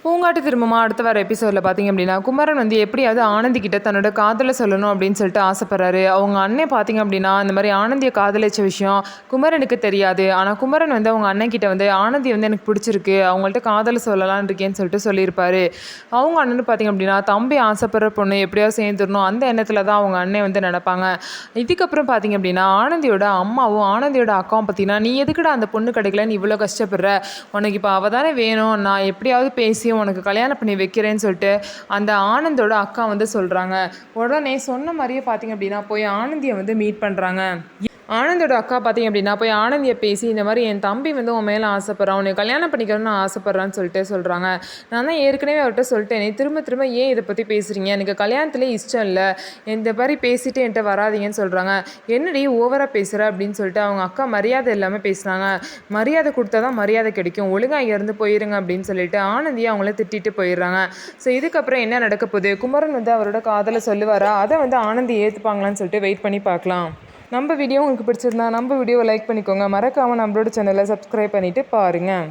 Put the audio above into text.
பூங்காட்டு திரும்பமா அடுத்த வர எபிசோடில் பார்த்தீங்க அப்படின்னா குமரன் வந்து எப்படியாவது ஆனந்தி கிட்ட தன்னோட காதலை சொல்லணும் அப்படின்னு சொல்லிட்டு ஆசைப்படுறாரு. அவங்க அண்ணன் பார்த்தீங்க அப்படின்னா இந்த மாதிரி ஆனந்தியை காதலிச்ச விஷயம் குமரனுக்கு தெரியாது. ஆனால் குமரன் வந்து அவங்க அண்ணன் கிட்ட வந்து ஆனந்தி வந்து எனக்கு பிடிச்சிருக்கு, அவங்கள்ட்ட காதலை சொல்லலான்னு இருக்கேன்னு சொல்லிட்டு சொல்லியிருப்பாரு. அவங்க அண்ணனு பார்த்தீங்க அப்படின்னா தம்பி ஆசைப்படுற பொண்ணு எப்படியாவது சேர்ந்துடணும் அந்த எண்ணத்தில் தான் அவங்க அண்ணன் வந்து நடப்பாங்க. இதுக்கப்புறம் பார்த்தீங்க அப்படின்னா ஆனந்தியோட அம்மாவும் ஆனந்தியோட அக்காவும் பார்த்தீங்கன்னா நீ எதுக்குடா அந்த பொண்ணு கிடைக்கலன்னு இவ்வளோ கஷ்டப்படுற, உனக்கு இப்போ அவள் தானே வேணும், நான் எப்படியாவது பேசி உனக்கு கல்யாணம் பண்ணி வைக்கிறேன்னு சொல்லிட்டு அந்த ஆனந்தோட அக்கா வந்து சொல்கிறாங்க. உடனே சொன்ன மாதிரியே பார்த்தீங்க அப்படின்னா போய் ஆனந்தியை வந்து மீட் பண்ணுறாங்க. ஆனந்தோட அக்கா பார்த்தீங்க அப்படின்னா போய் ஆனந்தியை பேசி இந்த மாதிரி என் தம்பி வந்து உன் மேலே ஆசைப்பட்றான், உன்னை கல்யாணம் பண்ணிக்கணும்னு ஆசைப்பட்றான்னு சொல்லிட்டு சொல்கிறாங்க. நான் தான் ஏற்கனவே அவர்கிட்ட சொல்லிட்டேனே, திரும்ப திரும்ப ஏன் இதை பற்றி பேசுகிறீங்க, எனக்கு கல்யாணத்துலேயே இஷ்டம் இல்லை, இந்த மாதிரி பேசிட்டு என்கிட்ட வராதிங்கன்னு சொல்கிறாங்க. என்னடி ஓவராக பேசுகிற அப்படின்னு சொல்லிட்டு அவங்க அக்கா மரியாதை இல்லாமல் பேசுனாங்க. மரியாதை கொடுத்தா தான் மரியாதை கிடைக்கும், ஒழுங்காக இங்கேருந்து போயிருங்க அப்படின்னு சொல்லிட்டு ஆனந்தியை அவங்கள திட்டிட்டு போயிடுறாங்க. ஸோ இதுக்கப்புறம் என்ன நடக்க போகுது, குமரன் வந்து அவரோட காதலை சொல்லுவாரா, அதை வந்து ஆனந்தி ஏற்றுப்பாங்களான்னு சொல்லிட்டு வெயிட் பண்ணி பார்க்கலாம். நம்ம வீடியோ உங்களுக்கு பிடிச்சிருந்தா நம்ம வீடியோவை லைக் பண்ணிக்கோங்க, மறக்காமல் நம்மளோட சேனலை சப்ஸ்கிரைப் பண்ணிவிட்டு பாருங்கள்.